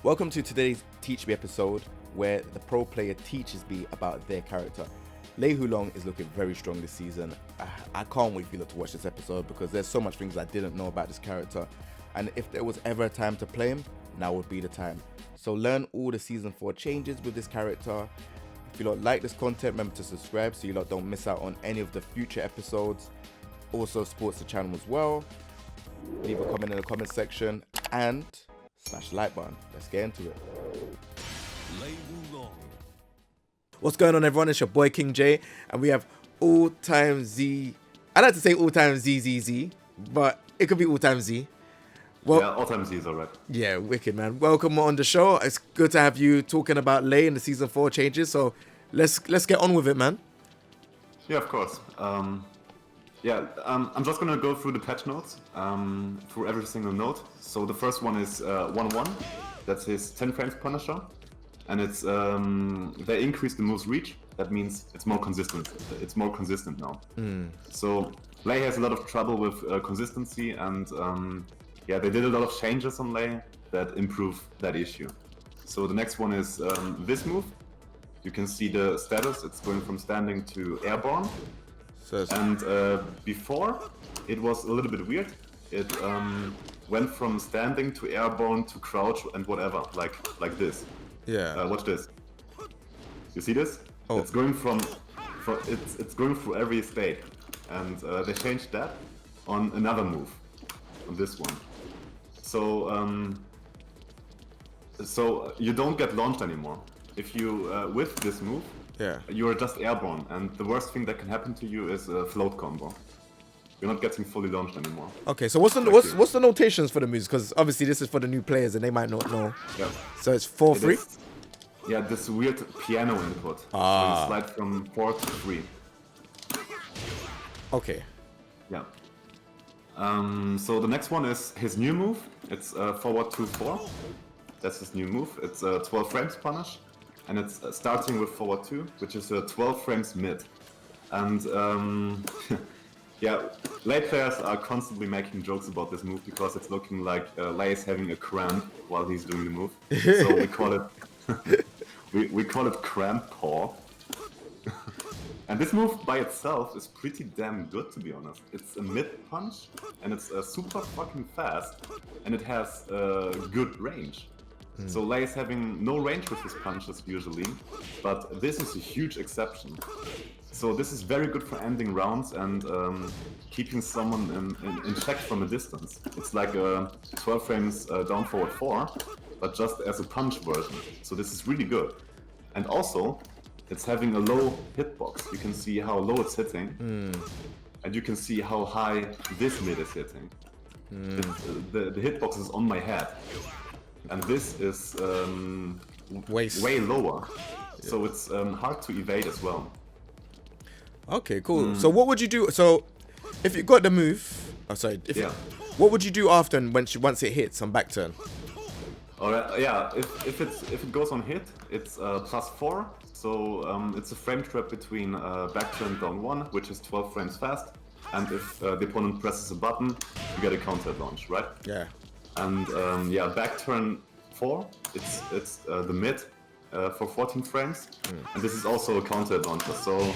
Welcome to today's Teach Me episode, where the pro player teaches me about their character. Lei Wulong is looking very strong this season. I can't wait for you to watch this episode because there's so much things I didn't know about this character. And if there was ever a time to play him, now would be the time. So learn all the season 4 changes with this character. If you like this content, remember to subscribe so you don't miss out on any of the future episodes. Also supports the channel as well. Leave a comment in the comment section and smash the like button. Let's get into it. Lei Wulong. What's going on, everyone? It's your boy King J, and we have AllTimesZZ. I like to say AllTimesZZZ, but it could be AllTimesZ. Well, yeah, AllTimesZ is alright. Yeah, wicked, man. Welcome on the show. It's good to have you talking about Lei and the season 4 changes. So let's get on with it, man. Yeah, of course. I'm just gonna go through the patch notes, through every single note. So the first one is 1-1. That's his 10 frames Punisher, and it's they increased the move's reach. That means it's more consistent. It's more consistent now. So Lei has a lot of trouble with consistency, and they did a lot of changes on Lei that improve that issue. So the next one is this move. You can see the status. It's going from standing to airborne. And before, it was a little bit weird. It went from standing to airborne to crouch and whatever, like this. Yeah. Watch this. You see this? Oh. It's going it's going through every state, and they changed that on another move, on this one. So you don't get launched anymore. If you whiff this move, you are just airborne, and the worst thing that can happen to you is a float combo. You're not getting fully launched anymore. Okay, so what's the notations for the moves? Because obviously this is for the new players and they might not know. Yeah. So it's 4-3. Yeah, this weird piano input. So you slide from 4 to 3. Okay. Yeah. So the next one is his new move. It's forward 2-4. That's his new move. It's 12 frames punish. And it's starting with forward 2, which is 12 frames mid. And Lei players are constantly making jokes about this move because it's looking like Lei is having a cramp while he's doing the move. So we call it we call it cramp paw. And this move by itself is pretty damn good, to be honest. It's a mid punch, and it's super fucking fast, and it has good range. So Lei is having no range with his punches usually, but this is a huge exception. So this is very good for ending rounds and keeping someone in check from a distance. It's like 12 frames down forward 4, but just as a punch version. So this is really good. And also, it's having a low hitbox. You can see how low it's hitting, and you can see how high this mid is hitting. The hitbox is on my head. And this is way lower, so it's hard to evade as well. Okay, cool. So what would you do? So if you got the move, what would you do after once it hits on back turn? Alright, if it goes on hit, it's +4. So it's a frame trap between back turn down 1, which is 12 frames fast, and if the opponent presses a button, you get a counter launch, right? Yeah. And back turn 4, it's the mid for 14 frames, and this is also a counter launcher. So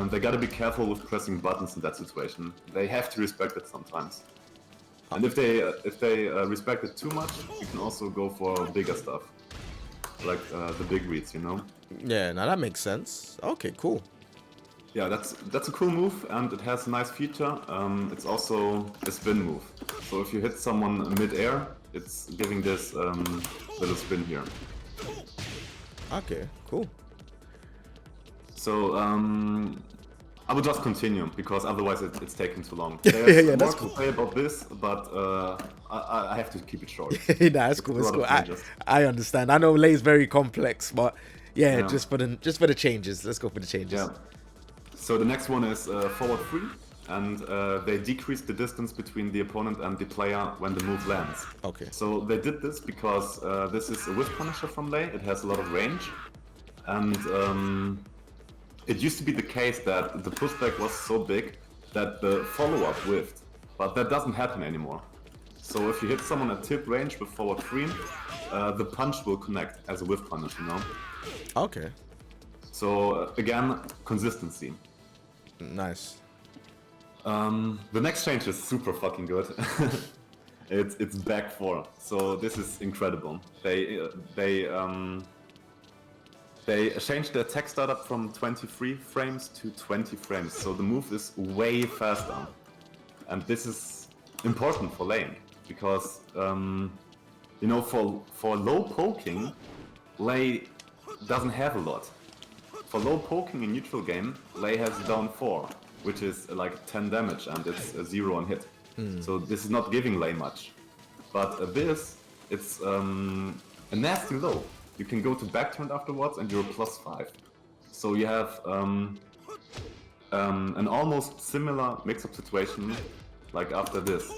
they gotta be careful with pressing buttons in that situation. They have to respect it sometimes. And if they respect it too much, you can also go for bigger stuff, like the big reads, you know. Yeah, now that makes sense. Okay, cool. Yeah, that's a cool move, and it has a nice feature. It's also a spin move. So if you hit someone mid-air, it's giving this little spin here. Okay, cool. So I will just continue because otherwise it's taking too long. There's more that's to cool. say about this, but I have to keep it short. Nah, that's cool. That's cool. I understand. I know Lei's very complex, but yeah, just for the changes. Let's go for the changes. Yeah. So the next one is forward 3, and they decrease the distance between the opponent and the player when the move lands. Okay. So they did this because this is a whiff punisher from Lei. It has a lot of range, and it used to be the case that the pushback was so big that the follow-up whiffed, but that doesn't happen anymore. So if you hit someone at tip range with forward 3, the punch will connect as a whiff punish, you know? Okay. So again, consistency. Nice. The next change is super fucking good. It's back 4, so this is incredible. They changed the attack startup from 23 frames to 20 frames, so the move is way faster. And this is important for lane, because you know, for low poking, Lei doesn't have a lot. For low poking in neutral game, Lei has down 4, which is like 10 damage, and it's a 0 on hit. So this is not giving Lei much. But this, it's a nasty low. You can go to back turn afterwards and you're +5. So you have an almost similar mix-up situation like after this.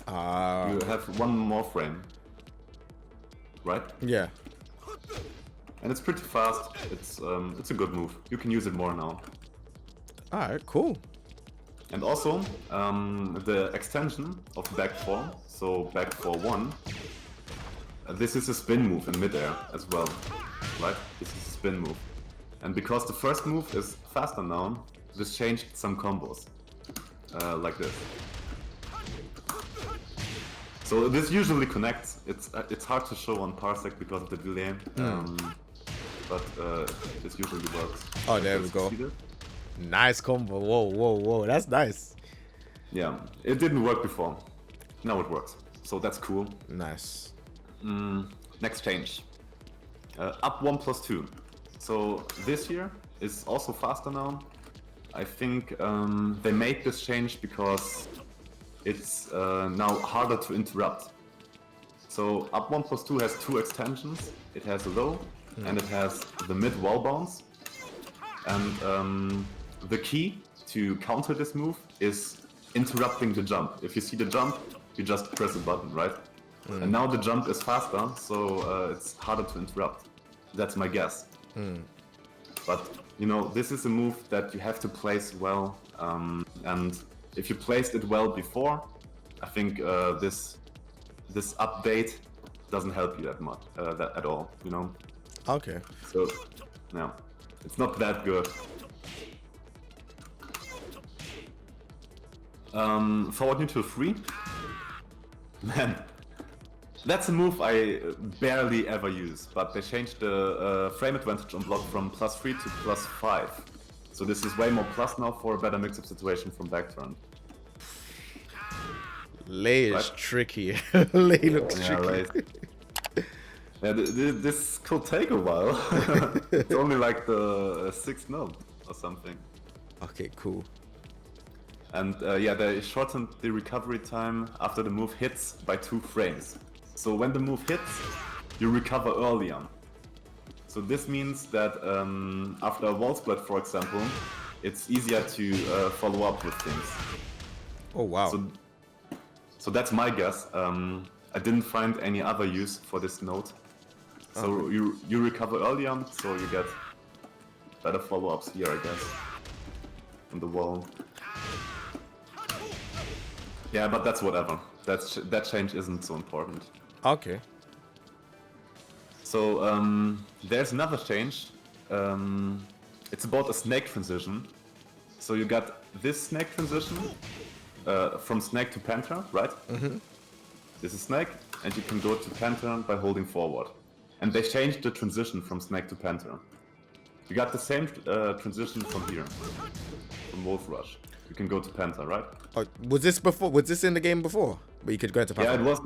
You have one more frame, right? Yeah. And it's pretty fast. It's a good move. You can use it more now. All right, cool. And also, the extension of back 4, so back 4-1, this is a spin move in midair as well, right? This is a spin move. And because the first move is faster now, this changed some combos, like this. So this usually connects. It's hard to show on Parsec because of the delay, but this usually works. Oh, there we go. Nice combo. Whoa. That's nice. Yeah, it didn't work before. Now it works. So that's cool. Nice. Next change. Up 1+2. So this here is also faster now. I think they made this change because it's now harder to interrupt. So up 1+2 has 2 extensions. It has a low and it has the mid wall bounce. And the key to counter this move is interrupting the jump. If you see the jump, you just press a button, right? And now the jump is faster, so it's harder to interrupt. That's my guess. But you know, this is a move that you have to place well, and if you placed it well before, I think this update doesn't help you that much at all. You know. Okay. So, yeah, it's not that good. Forward neutral 3. Man, that's a move I barely ever use, but they changed the frame advantage on block from +3 to +5. So this is way more plus now for a better mix-up situation from back turn. Lei is tricky. Lei looks tricky. Right. Yeah, this could take a while. It's only like the 6th node or something. Okay, cool. And yeah, they shortened the recovery time after the move hits by 2 frames. So when the move hits, you recover earlier. So this means that after a wall split, for example, it's easier to follow up with things. Oh wow. So that's my guess. I didn't find any other use for this node. So you recover earlier, so you get better follow-ups here, I guess, on the wall. Yeah, but that's whatever. That change isn't so important. Okay. So there's another change. It's about a snake transition. So you got this snake transition from snake to panther, right? This is snake, and you can go to panther by holding forward. And they changed the transition from snake to panther. You got the same transition from here, from Wolf Rush. You can go to panther, right? Oh, was this before? Was this in the game before? But you could go to panther? Yeah,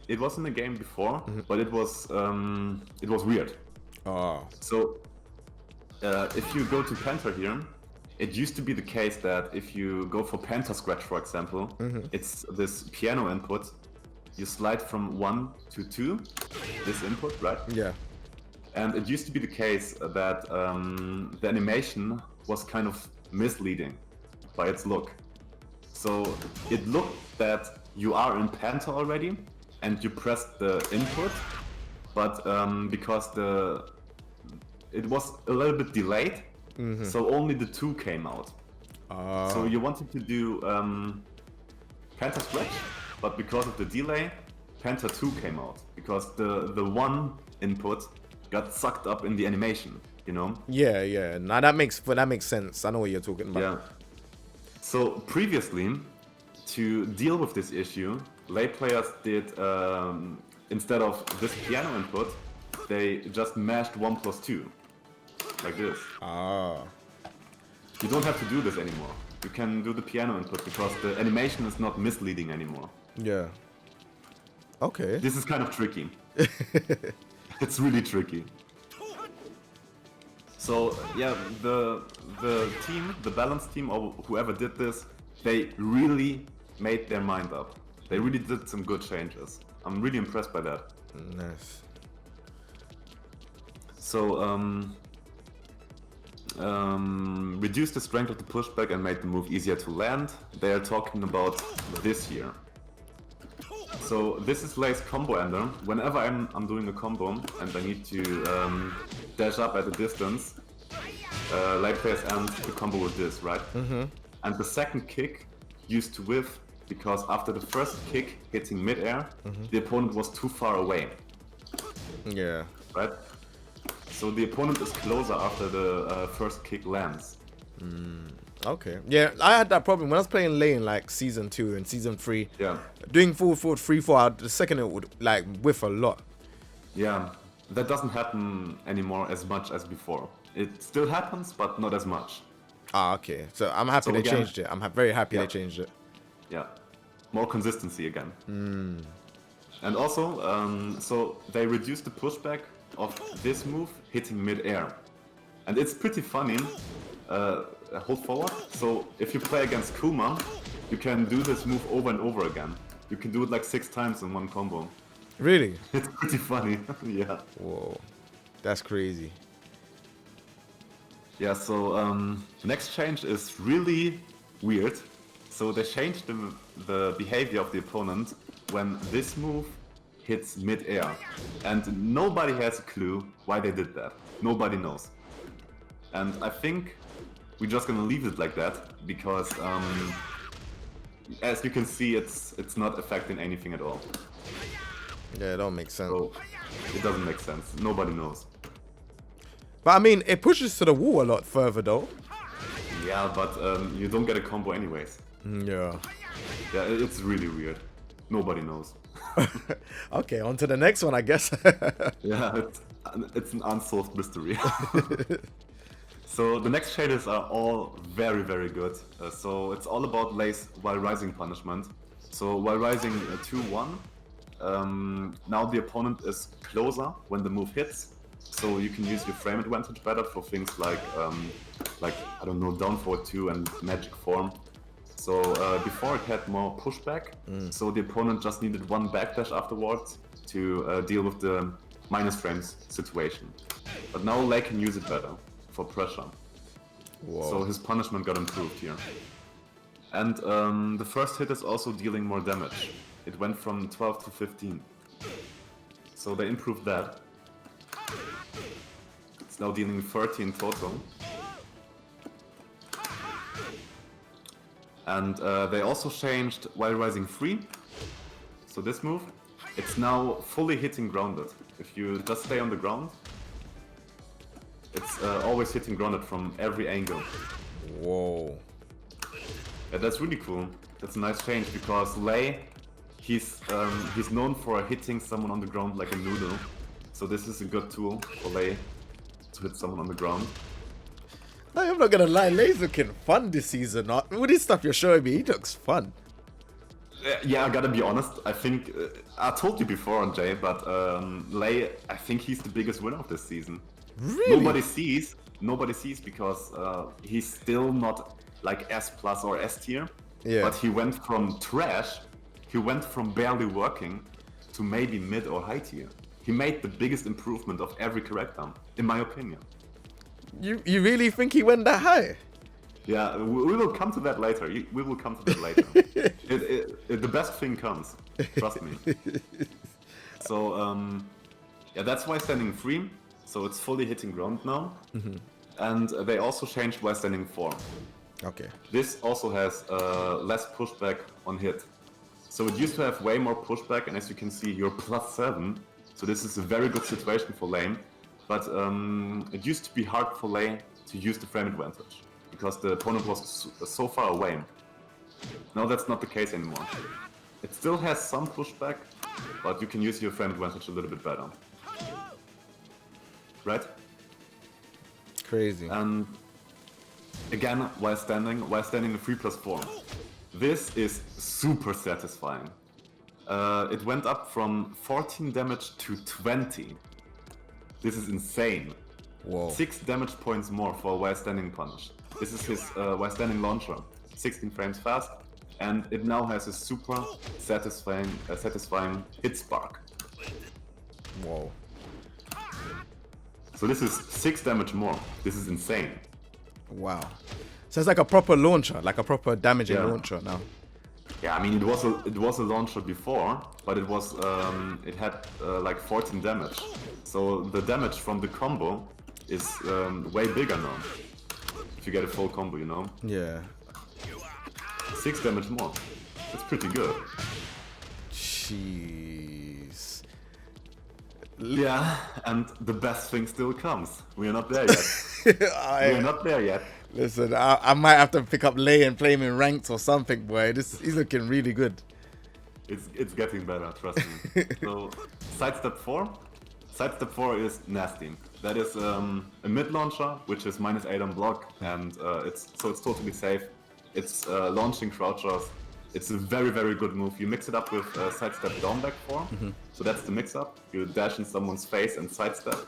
it was in the game before, but it was weird. Oh. So if you go to panther here, it used to be the case that if you go for panther scratch, for example, it's this piano input. You slide from 1 to 2, this input, right? Yeah. And it used to be the case that the animation was kind of misleading by its look. So it looked that you are in panther already, and you pressed the input, but because it was a little bit delayed, so only the 2 came out. So you wanted to do panther scratch, but because of the delay, Penta 2 came out. Because the one input got sucked up in the animation, you know? Yeah. Now that makes sense. I know what you're talking about. Yeah. So previously, to deal with this issue, Lei players did, instead of this piano input, they just mashed 1 plus 2. Like this. Ah. You don't have to do this anymore. You can do the piano input because the animation is not misleading anymore. Yeah. Okay. This is kind of tricky. It's really tricky. So yeah, the team, the balance team, or whoever did this, they really made their mind up. They really did some good changes. I'm really impressed by that. Nice. So reduced the strength of the pushback and made the move easier to land. They are talking about this here. So this is Lei's combo ender. Whenever I'm doing a combo and I need to dash up at a distance, Lei players end the combo with this, right? Mm-hmm. And the second kick used to whiff because after the first kick hitting mid-air, the opponent was too far away. Yeah. Right? So the opponent is closer after the first kick lands. Okay. Yeah, I had that problem when I was playing Lei in like season 2 and season 3. Yeah. Doing forward 3-4, the second it would like whiff a lot. Yeah, that doesn't happen anymore as much as before. It still happens, but not as much. Ah, okay. So I'm happy So they again- changed it. I'm very happy Yeah. they changed it. Yeah, more consistency again. And also, so they reduced the pushback of this move hitting mid-air. And it's pretty funny. Hold forward. So if you play against Kuma, you can do this move over and over again. You can do it like 6 times in one combo. Really? It's pretty funny. Yeah. Whoa. That's crazy. Yeah, so next change is really weird. So they changed the behavior of the opponent when this move hits mid-air. And nobody has a clue why they did that. Nobody knows. And I think we're just gonna leave it like that because as you can see, it's not affecting anything at all. Yeah, it don't make sense. So it doesn't make sense. Nobody knows. But I mean, it pushes to the wall a lot further though. Yeah, but you don't get a combo anyways. Yeah. Yeah, it's really weird. Nobody knows. Okay, on to the next one, I guess. Yeah, it's an unsolved mystery. So the next changes are all very, very good. So it's all about Lei's while rising punishment. So while rising 2-1, now the opponent is closer when the move hits. So you can use your frame advantage better for things like I don't know, down forward 2 and magic form. So before it had more pushback, so the opponent just needed 1 backdash afterwards to deal with the minus frames situation. But now Lei can use it better for pressure. Whoa. So his punishment got improved here. And the first hit is also dealing more damage. It went from 12 to 15. So they improved that. It's now dealing 30 in total. And they also changed while rising 3. So this move, it's now fully hitting grounded. If you just stay on the ground, it's always hitting grounded from every angle. Whoa. Yeah, that's really cool. That's a nice change because Lei, he's known for hitting someone on the ground like a noodle. So this is a good tool for Lei to hit someone on the ground. No, I'm not gonna lie, Lei's looking fun this season. With this stuff you're showing me, he looks fun. Yeah, I gotta be honest. I think I told you before, Jay, but Lei, I think he's the biggest winner of this season. Really? Nobody sees because he's still not like S plus or S tier. Yeah. But he went from trash, he went from barely working to maybe mid or high tier. He made the biggest improvement of every character, in my opinion. You really think he went that high? Yeah, we will come to that later. We will come to that later. The best thing comes. Trust me. So, yeah, that's why standing 3. So it's fully hitting ground now. Mm-hmm. And they also changed why standing 4. Okay. This also has less pushback on hit. So it used to have way more pushback, and as you can see, you're +7. So this is a very good situation for Lei. But it used to be hard for Lei to use the frame advantage, because the opponent was so far away. Now that's not the case anymore. It still has some pushback, but you can use your frame advantage a little bit better. Right? Crazy. And again, while standing in 3+4. This is super satisfying. It went up from 14 damage to 20. This is insane. Whoa. 6 damage points more for a while standing punish. This is his while standing launcher. 16 frames fast, and it now has a super satisfying hit spark. Whoa. So this is 6 damage more. This is insane. Wow. So it's like a proper launcher, like a proper damaging launcher now. Yeah, I mean it was a launcher before, but it was it had like 14 damage. So the damage from the combo is way bigger now. If you get a full combo, you know. Yeah. 6 damage more. That's pretty good. Jeez. Yeah, and the best thing still comes. We are not there yet. We are not there yet. Listen, I might have to pick up Lei and play him in ranked or something, boy. He's looking really good. It's getting better, trust me. So, sidestep 4. Sidestep 4 is nasty. That is a mid launcher, which is -8 on block, and it's totally safe. It's launching crouchers. It's a very, very good move. You mix it up with sidestep down back 4. So that's the mix up. You dash in someone's face and sidestep.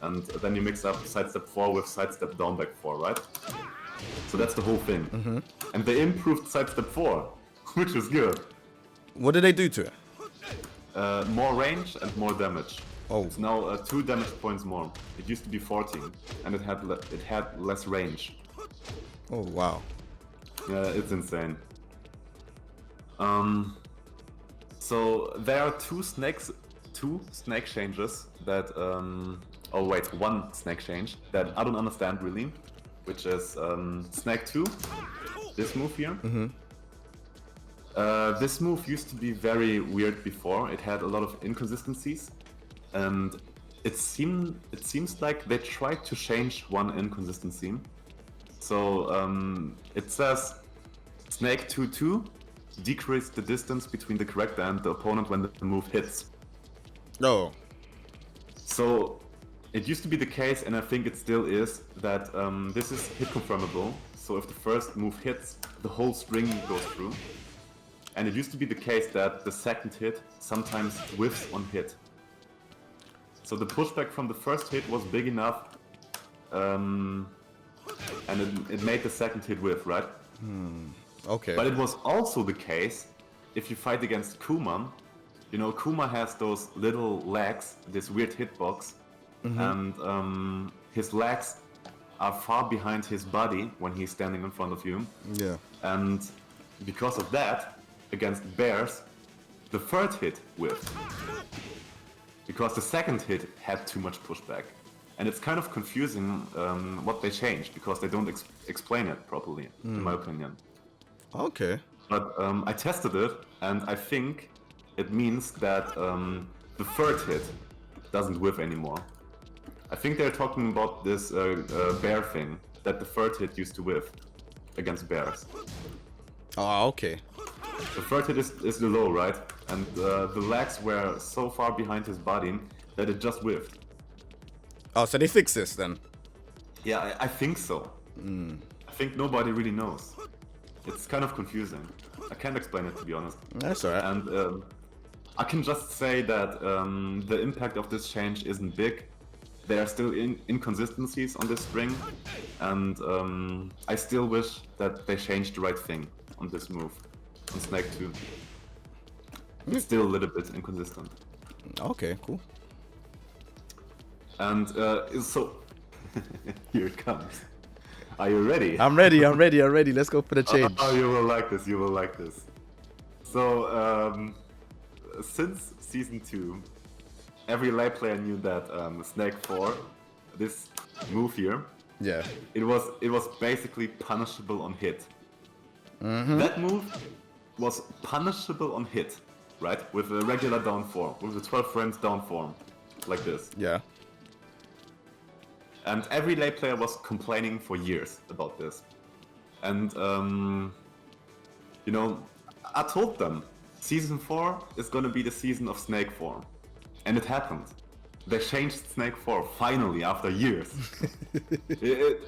And then you mix up sidestep 4 with sidestep down back 4, right? So that's the whole thing. And they improved sidestep 4, which is good. What did they do to it? More range and more damage. Oh. It's now 2 damage points more. It used to be 14, and it had less range. Oh, wow. Yeah, it's insane. So there are two snake changes that oh wait, one snake change that I don't understand really, which is snake 2, this move here. This move used to be very weird before. It had a lot of inconsistencies, and it seems like they tried to change one inconsistency. So it says snake 2-2 decrease the distance between the character and the opponent when the move hits. No. So it used to be the case, and I think it still is, that this is hit confirmable. So if the first move hits, the whole string goes through. And it used to be the case that the second hit sometimes whiffs on hit. So the pushback from the first hit was big enough, and it made the second hit whiff, right? Okay. But it was also the case if you fight against Kuma. You know, Kuma has those little legs, this weird hitbox, and his legs are far behind his body when he's standing in front of you. Yeah. And because of that, against bears, the third hit whiffed. Because the second hit had too much pushback. And it's kind of confusing what they changed, because they don't explain it properly, in my opinion. Okay. But I tested it, and I think it means that the third hit doesn't whiff anymore. I think they're talking about this bear thing, that the third hit used to whiff against bears. Oh, okay. The third hit is the low, right? And the legs were so far behind his body that it just whiffed. Oh, so they fixed this then? Yeah, I think so. I think nobody really knows. It's kind of confusing. I can't explain it, to be honest. That's alright. And I can just say that the impact of this change isn't big. There are still inconsistencies on this string, and I still wish that they changed the right thing on this move, on Snake 2. It's still a little bit inconsistent. Okay, cool. And so, here it comes. Are you ready? I'm ready. Let's go for the change. Oh, you will like this, So, since Season 2, every Lei player knew that Snake 4, this move here, Yeah. it was basically punishable on hit. That move was punishable on hit, right? With a regular down form, with a 12 frames down form, like this. Yeah. And every Lei player was complaining for years about this. And, you know, I told them, Season 4 is gonna be the season of Snake form. And it happened. They changed Snake 4 finally after years.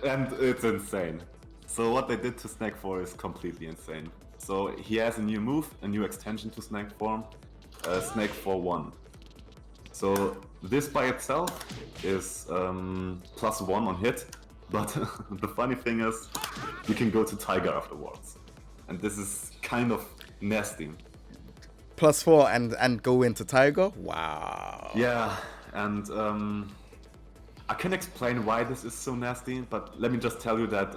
And it's insane. So what they did to Snake 4 is completely insane. So he has a new move, a new extension to Snake form, Snake 4-1. So this by itself is +1 on hit, but the funny thing is you can go to Tiger afterwards. And this is kind of nasty. +4 and go into Tiger? Wow. Yeah, and I can explain why this is so nasty, but let me just tell you that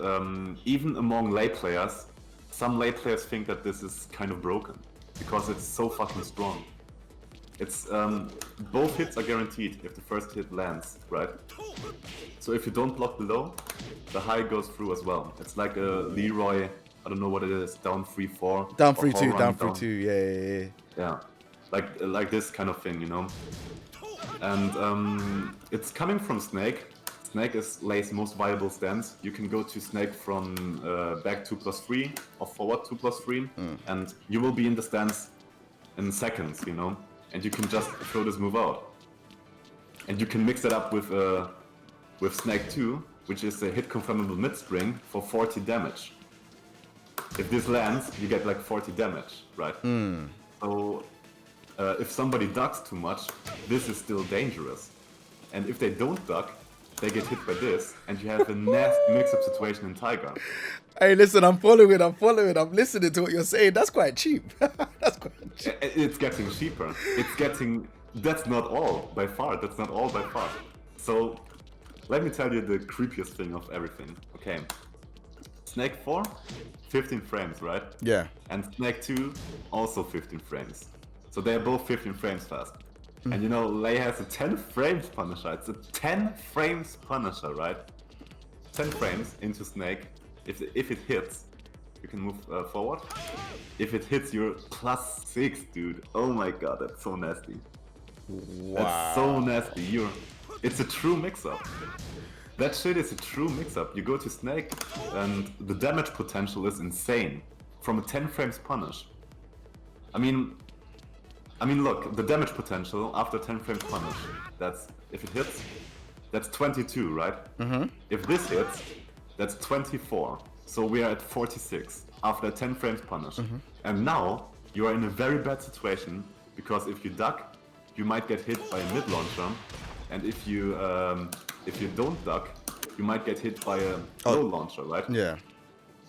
even among Lei players, some Lei players think that this is kind of broken, because it's so fucking strong. It's both hits are guaranteed if the first hit lands, right? So if you don't block below, the high goes through as well. It's like a Leroy, I don't know what it is, down 3-4. Down 3-2, down 3-2, yeah. Yeah, like this kind of thing, you know. And it's coming from Snake. Snake is Lei's most viable stance. You can go to Snake from back 2+3 or forward 2+3, and you will be in the stance in seconds, you know. And you can just throw this move out. And you can mix it up with Snake 2, which is a hit confirmable mid string for 40 damage. If this lands, you get like 40 damage, right? So if somebody ducks too much, this is still dangerous. And if they don't duck, they get hit by this, and you have a nasty mix-up situation in Tiger. Hey, listen, I'm following. I'm listening to what you're saying. That's quite cheap. That's quite cheap. It's getting cheaper. It's getting... That's not all by far. That's not all by far. So, let me tell you the creepiest thing of everything. Okay. Snake 4, 15 frames, right? Yeah. And Snake 2, also 15 frames. So they're both 15 frames fast. And you know, Lei has a 10 frames punisher. It's a 10 frames punisher, right? 10 frames into Snake. If it hits, you can move forward. If it hits, you're +6, dude. Oh my god, that's so nasty. Wow. That's so nasty. It's a true mix-up. That shit is a true mix-up. You go to Snake, and the damage potential is insane. From a 10 frames punish. I mean, look, the damage potential after 10 frames punish, that's, if it hits, that's 22, right? If this hits, that's 24. So we are at 46 after 10 frames punish. And now, you are in a very bad situation, because if you duck, you might get hit by a mid-launcher. And if you don't duck, you might get hit by a low launcher, right? Yeah.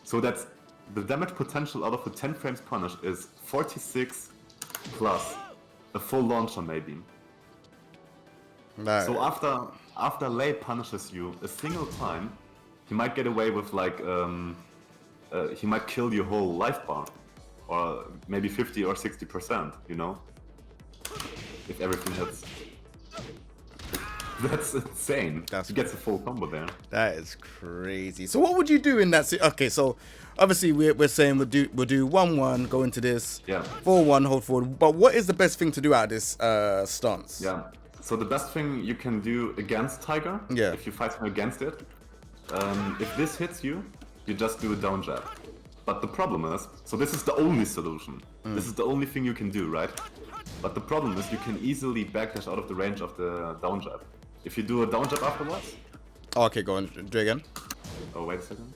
So that's, the damage potential out of the 10 frames punish is 46 plus a full launcher maybe. Right. So after Lei punishes you a single time, he might get away with like he might kill your whole life bar, or maybe 50 or 60%, you know, if everything hits. That's insane. He gets a full combo there. That is crazy. So what would you do in that? Okay, so obviously we're saying we'll do 1-1, go into this. Yeah. 4-1, hold forward. But what is the best thing to do out of this stance? Yeah. So the best thing you can do against Tiger, yeah, if you fight him against it, if this hits you, you just do a down jab. But the problem is, so this is the only solution. This is the only thing you can do, right? But the problem is you can easily backdash out of the range of the down jab. If you do a down jab afterwards. Oh, okay, go on, do it again. Oh, wait a second.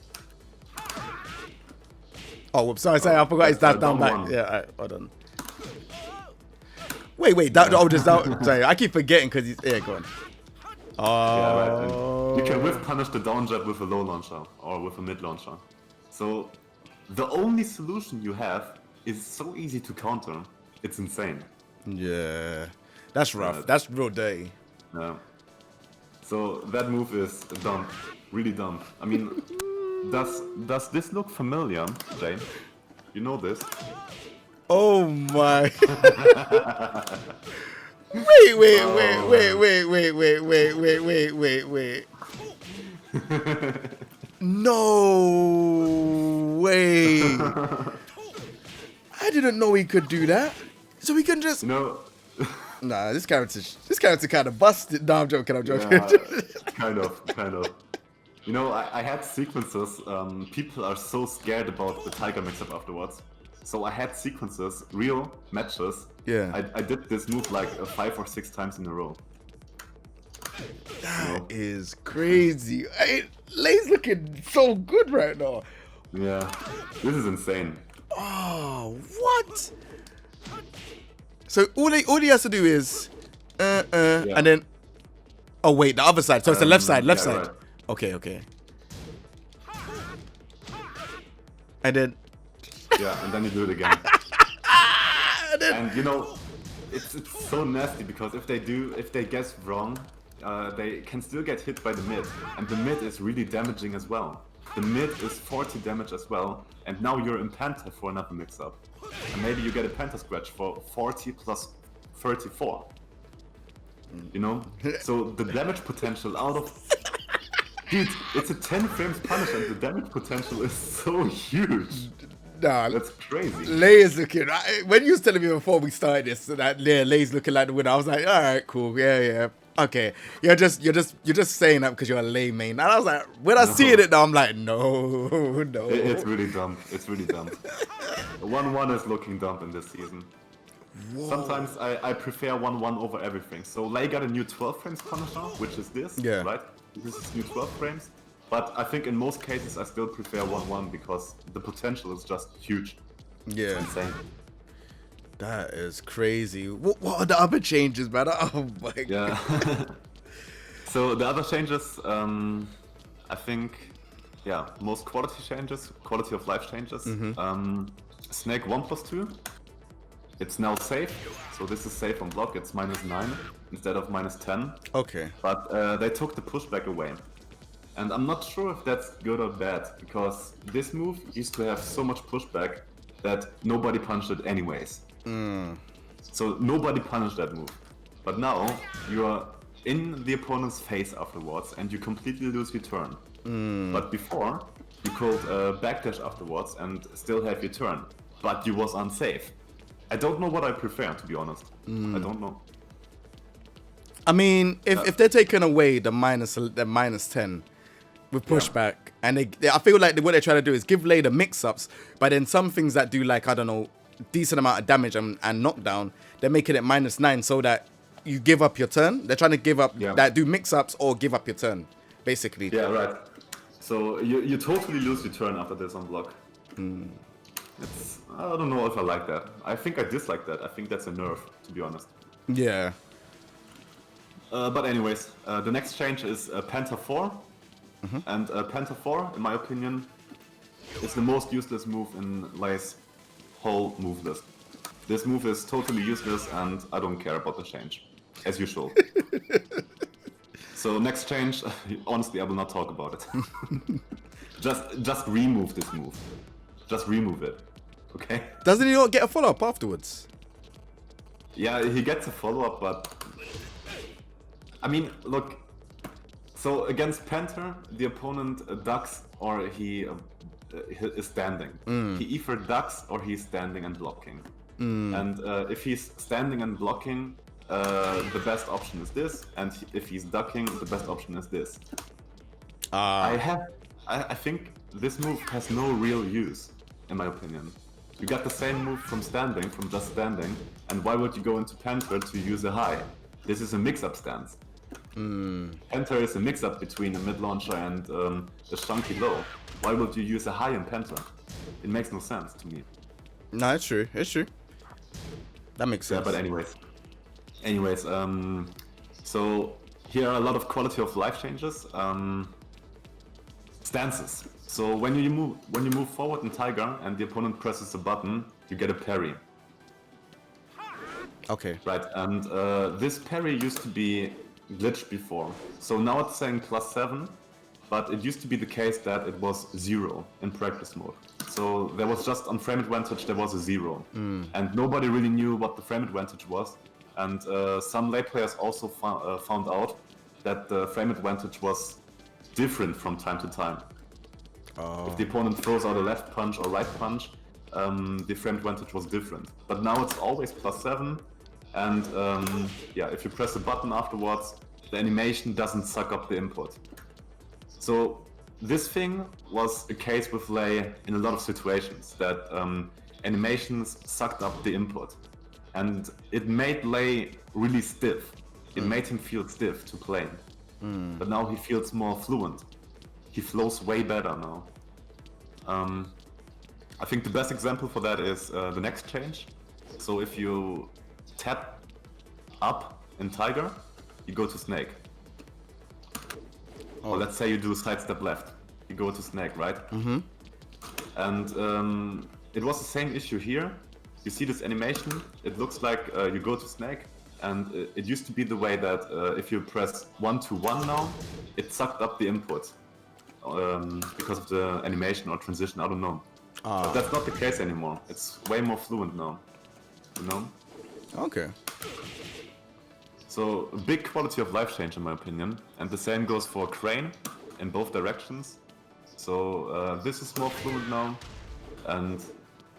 Oh, whoops, sorry, I forgot it's down back. One. Yeah, alright, hold on. Wait, sorry, I keep forgetting because he's, yeah, go on. Oh. Yeah, right. And you can whiff punish the down jab with a low launcher or with a mid launcher. So the only solution you have is so easy to counter. It's insane. Yeah, that's rough. That's real dirty. Yeah. So that move is dumb, really dumb. I mean, does this look familiar, Jay? You know this? Oh my! Wait! No way! I didn't know he could do that. So he can just... You know, Nah, this character kind of busted. No, I'm joking. yeah, kind of. You know, I had sequences. People are so scared about the Tiger mix-up afterwards. So I had sequences, real matches. Yeah. I did this move like 5 or 6 times in a row. That is crazy. Lei's looking so good right now. Yeah, this is insane. Oh, what? So all he has to do is, and then, oh wait, the other side. So it's the left side, left side. Right. Okay. And then, Yeah, and then you do it again. and then, And you know, it's so nasty because if they guess wrong, they can still get hit by the mid, and the mid is really damaging as well. The mid is 40 damage as well, and now you're in Penta for another mix-up. And maybe you get a Penta scratch for 40 plus 34. You know? So the damage potential out of... Dude, it's a 10 frames punish and the damage potential is so huge. nah, That's crazy. Lei is looking. When you was telling me before we started this that Lei's looking like the winner, I was like, all right, cool, yeah. Okay, you're just saying that because you're a Lei main. And I was like, when I see it now, I'm like, no. It's really dumb. It's really dumb. 1-1 is looking dumb in this season. Whoa. Sometimes I prefer 1-1 over everything. So Lei got a new 12 frames punisher, which is this, Yeah. right? This is new 12 frames. But I think in most cases I still prefer 1-1 because the potential is just huge. Yeah. It's insane. That is crazy. What are the other changes, man? Oh my god. Yeah. So the other changes, I think, yeah, most quality changes, quality of life changes. Snake 1+2. It's now safe. So this is safe on block. It's -9 instead of -10. Okay. But they took the pushback away. And I'm not sure if that's good or bad, because this move used to have so much pushback that nobody punched it anyways. So nobody punished that move. But now you are in the opponent's face afterwards and you completely lose your turn. But before, you could backdash afterwards and still have your turn. But you was unsafe. I don't know what I prefer, to be honest. I don't know. I mean, if they're taking away the -10 with pushback, and I feel like what they're trying to do is give Lei the mix-ups, but then some things that do like, I don't know, decent amount of damage and knockdown, they're making it -9 so that you give up your turn. They're trying to give up that do mix-ups or give up your turn, basically. Yeah, right. So you totally lose your turn after this on block. I don't know if I like that. I think I dislike that. I think that's a nerf, to be honest. Yeah. But anyways, the next change is Penta 4. And Penta 4, in my opinion, is the most useless move in Lei's whole move list. This move is totally useless and I don't care about the change, as usual. So next change, honestly, I will not talk about it. just remove this move. Just remove it, okay? Doesn't he not get a follow-up afterwards? Yeah, he gets a follow-up, but... I mean, look, so against Panther, the opponent ducks or he is standing. He either ducks or he's standing and blocking. And if he's standing and blocking, the best option is this, and if he's ducking, the best option is this. I think this move has no real use, in my opinion. You got the same move from standing, from just standing, and why would you go into Panther to use a high? This is a mix-up stance. Panther is a mix-up between a mid-launcher and the chunky low. Why would you use a high in Panther? It makes no sense to me. No, it's true. It's true. That makes sense. Yeah, but anyways, so here are a lot of quality of life changes. Stances. So when you move forward in Tiger and the opponent presses a button, you get a parry. Okay. Right, and this parry used to be glitched before. So now it's saying +7, but it used to be the case that it was 0 in practice mode. So there was just on frame advantage there was a 0, and nobody really knew what the frame advantage was. And some Lei players also found out that the frame advantage was different from time to time. If the opponent throws out a left punch or right punch, the frame advantage was different. But now it's always +7, and yeah, if you press a button afterwards, the animation doesn't suck up the input. So this thing was a case with Lei in a lot of situations, that animations sucked up the input. And it made Lei really stiff. It made him feel stiff to play. But now he feels more fluent. He flows way better now. I think the best example for that is the next change. So if you tap up in Tiger, you go to Snake. Or let's say you do sidestep left, you go to Snake, right? And it was the same issue here. You see this animation, it looks like you go to Snake, and it used to be the way that if you press 1 to 1 now, it sucked up the input because of the animation or transition, I don't know. But that's not the case anymore. It's way more fluent now, you know? Okay. So a big quality of life change in my opinion, and the same goes for Crane in both directions. So this is more fluent now, and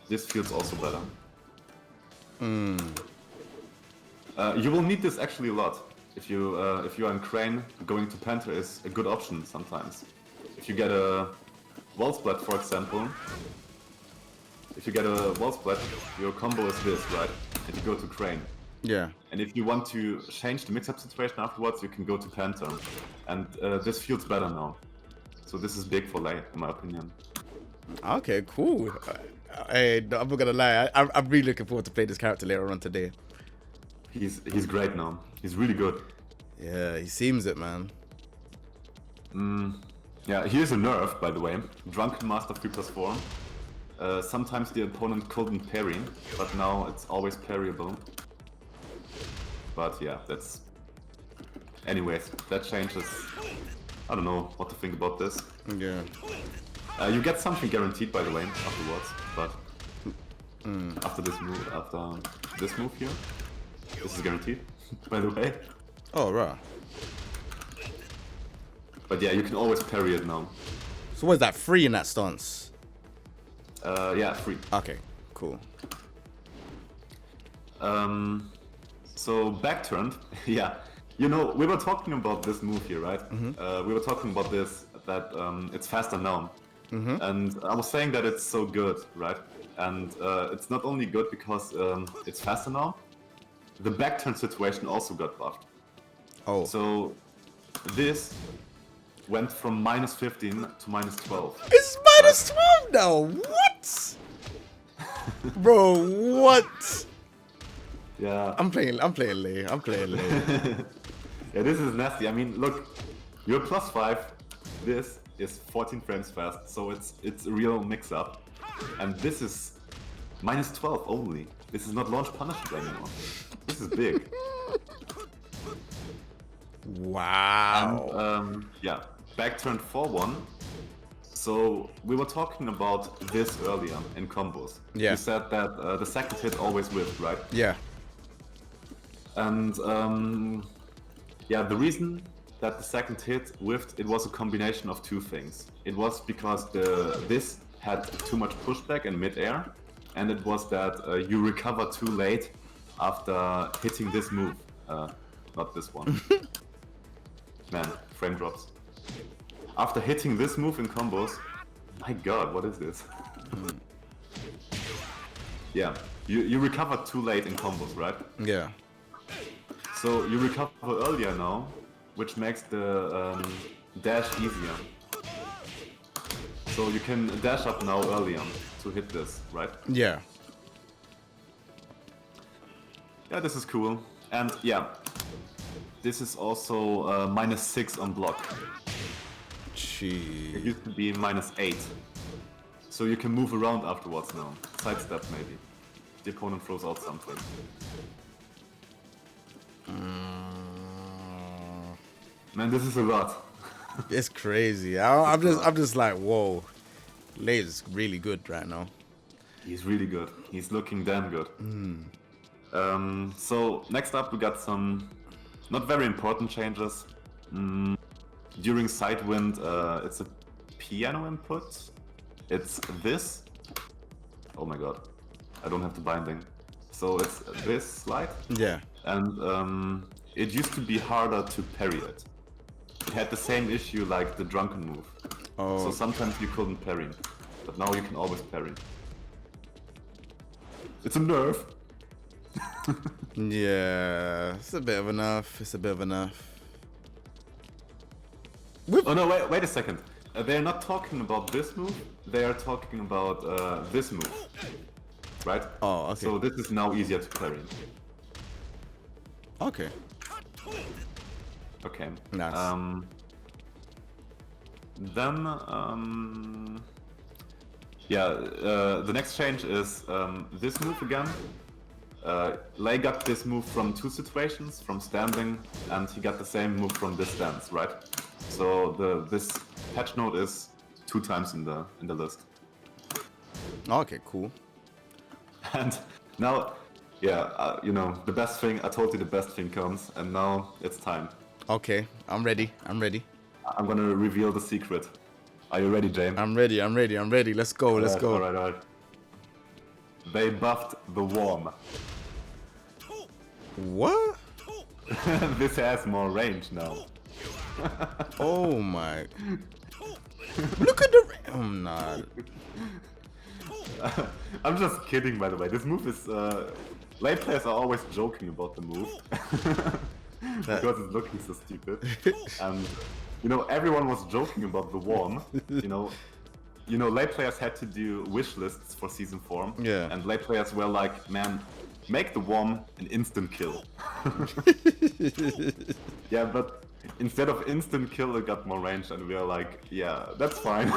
this feels also better. You will need this actually a lot. If you are in Crane, going to Panther is a good option sometimes. If you get a wall splat, for example, your combo is this, right? And you go to Crane. Yeah. And if you want to change the mix-up situation afterwards, you can go to Panther. And this feels better now. So this is big for Lei, in my opinion. Okay, cool. Hey, I'm not gonna lie. I'm really looking forward to play this character later on today. He's great now. He's really good. Yeah, he seems it, man. Yeah, here's a nerf, by the way. Drunken Master 3+4. Sometimes the opponent couldn't parry, but now it's always parryable. But yeah, that's... Anyways, that changes... I don't know what to think about this. Yeah. You get something guaranteed, by the way, afterwards, but... After this move here, this is guaranteed, by the way. Oh, right. But yeah, you can always parry it now. So what is that, free in that stance? Yeah, free. Okay, cool. So back turned, yeah. You know, we were talking about this move here, right? We were talking about this, that it's faster now. And I was saying that it's so good, right? And it's not only good because it's faster now, the back turn situation also got buffed. Oh. So this went from -15 to -12. It's -12 now. What? Bro, what? Yeah. I'm playing Lei. Yeah, this is nasty. I mean, look, you're +5. This is 14 frames fast, so it's a real mix-up. And this is -12 only. This is not launch punishment anymore. This is big. Wow. And, yeah, back turn 4-1. So we were talking about this earlier in combos. Yeah. You said that the second hit always whiffed, right? Yeah. And yeah, the reason that the second hit whiffed, it was a combination of two things. It was because this had too much pushback in mid-air, and it was that you recover too late after hitting this move. Not this one. Man, frame drops. After hitting this move in combos, my god, what is this? Yeah, you recover too late in combos, right? Yeah. So you recover earlier now, which makes the dash easier. So you can dash up now earlier to hit this, right? Yeah. Yeah, this is cool. And yeah, this is also -6 on block. Jeez. It used to be -8. So you can move around afterwards now. Sidestep maybe. The opponent throws out something. Man, this is a lot. It's crazy. I'm just like, whoa. Lei is really good right now. He's really good. He's looking damn good. So next up we got some not very important changes. During Sidewind, it's a piano input. It's this. Oh my god. I don't have the binding. So it's this slide. Yeah. And it used to be harder to parry it. It had the same issue like the drunken move. Oh. So sometimes you couldn't parry. But now you can always parry. It's a nerf. Yeah, it's a bit of enough. It's a bit of enough. Oh no, wait a second. They're not talking about this move. They are talking about this move. Right? Oh, okay. So this is now easier to parry. Okay. Okay. Nice. Then, yeah, the next change is this move again. Lei got this move from two situations, from standing, and he got the same move from this stance, right? So this patch note is 2 times in the list. Okay, cool. And now, yeah, you know, the best thing, I told you the best thing comes, and now it's time. Okay, I'm ready. I'm ready. I'm gonna reveal the secret. Are you ready, James? I'm ready. I'm ready. I'm ready. Let's go. Let's go. Alright. They buffed the worm. What? This has more range now. Oh my. Look at the. I'm not. I'm just kidding, by the way. This move is. Late players are always joking about the move. Because it's looking so stupid. And, you know, everyone was joking about the worm. You know, late players had to do wish lists for season 4. Yeah. And late players were like, man, make the worm an instant kill. Yeah, but instead of instant kill, it got more range, and we are like, yeah, that's fine.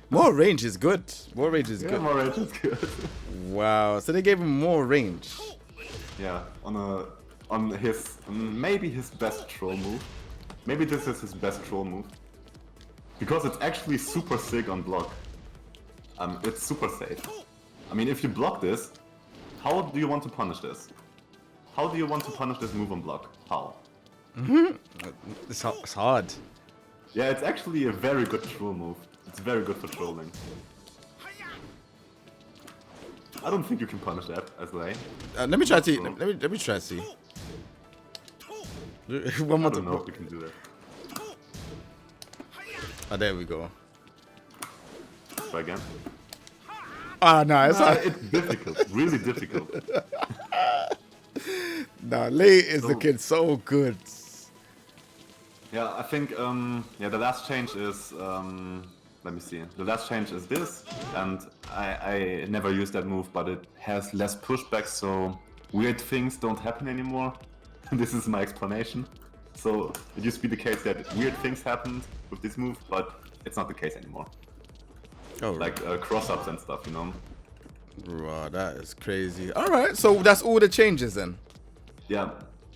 More range is good. More range is Yeah, good. more range is good. Wow. So they gave him more range. Yeah, on his maybe his best troll move. Maybe this is his best troll move. Because it's actually super sick on block. It's super safe. I mean, if you block this, how do you want to punish this? How do you want to punish this move on block? How? It's hard. Yeah, it's actually a very good troll move. It's very good for trolling. I don't think you can punish that as Lei. Let me try to see. Let me try to see. One more I don't know time. if we can do that. Oh, there we go. Try again. Ah, no, It's difficult, really difficult. Nah, Lei is looking so good. Yeah, I think the last change is let me see. The last change is this, and I never used that move, but it has less pushback, so weird things don't happen anymore. This is my explanation. So it used to be the case that weird things happened with this move, but it's not the case anymore. Oh, Like cross-ups and stuff, you know. Bro, that is crazy. All right, so that's all the changes then. Yeah.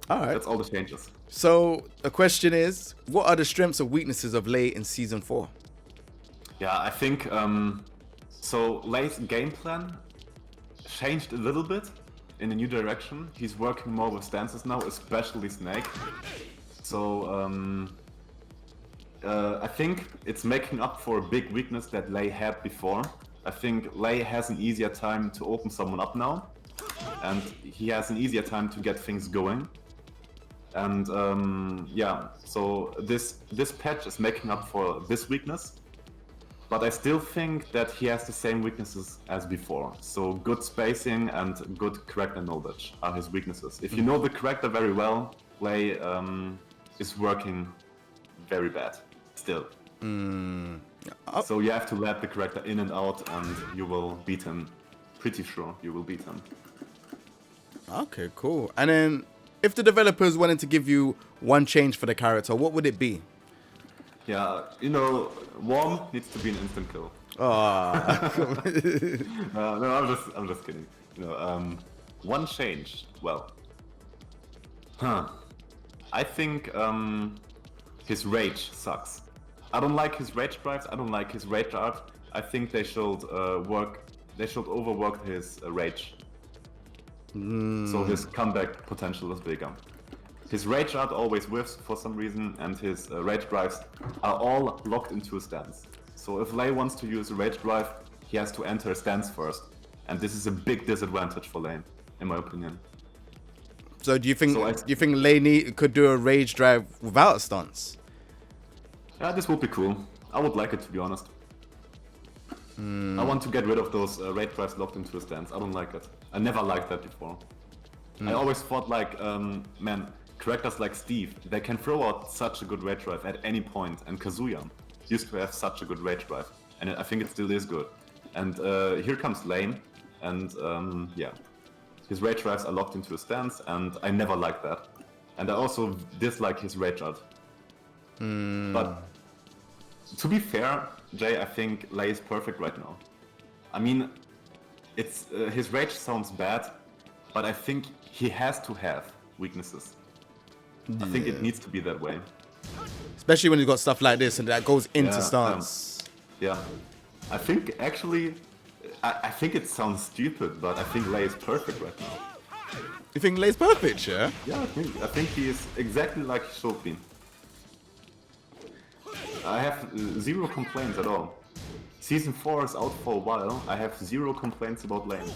All right. That's all the changes. So the question is, what are the strengths and weaknesses of Lei in season 4? Yeah, I think so. Lei's game plan changed a little bit in a new direction. He's working more with stances now, especially Snake. So I think it's making up for a big weakness that Lei had before. I think Lei has an easier time to open someone up now, and he has an easier time to get things going. And yeah, so this patch is making up for this weakness. But I still think that he has the same weaknesses as before. So good spacing and good character knowledge are his weaknesses. If you know the character very well, Lei is working very bad still. So you have to let the character in and out, and you will beat him. Pretty sure you will beat him. Okay, cool. And then, if the developers wanted to give you one change for the character, what would it be? Yeah, you know, Worm needs to be an instant kill. No, I'm just kidding. You know, one change. Well, I think his rage sucks. I don't like his rage drives. I don't like his rage art. I think they should overwork his rage. So his comeback potential is bigger. His rage art always whiffs for some reason, and his rage drives are all locked into a stance. So if Lei wants to use a rage drive, he has to enter a stance first, and this is a big disadvantage for lane, in my opinion. So do you think Lei could do a rage drive without a stance? Yeah, this would be cool. I would like it, to be honest. I want to get rid of those rage drives locked into a stance. I don't like it. I never liked that before. I always thought like, man, characters like Steve, they can throw out such a good rage drive at any point, and Kazuya used to have such a good rage drive, and I think it still is good. And here comes Lane, and yeah, his rage drives are locked into a stance, and I never liked that. And I also dislike his rage art. But to be fair, Jay, I think Lei is perfect right now. I mean, it's his rage sounds bad, but I think he has to have weaknesses. I think it needs to be that way. Especially when you've got stuff like this and that goes into stance. Yeah. I think actually, I think it sounds stupid, but I think Lei is perfect right now. You think Lei's perfect, yeah? Yeah, I think he is exactly like he should be. I have zero complaints at all. Season 4 is out for a while. I have zero complaints about Lane.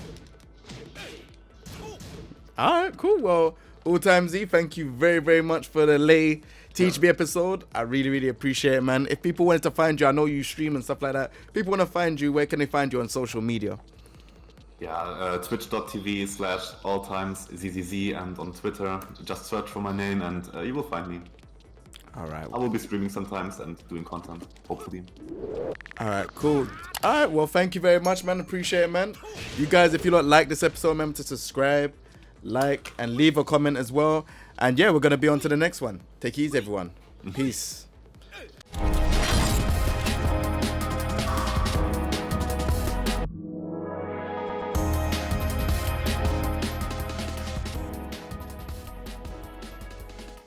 Alright, cool. Well, AllTimesZZ, thank you very, very much for the Lei Teach Me episode. I really, really appreciate it, man. If people wanted to find you, I know you stream and stuff like that. People want to find you, where can they find you on social media? Yeah, twitch.tv/AllTimesZZZ, and on Twitter, just search for my name and you will find me. Alright. I will be streaming sometimes and doing content, hopefully. Alright, cool. Alright, well, thank you very much, man. Appreciate it, man. You guys, if you like this episode, remember to subscribe, like, and leave a comment as well. And yeah, we're going to be on to the next one. Take it easy, everyone. Peace.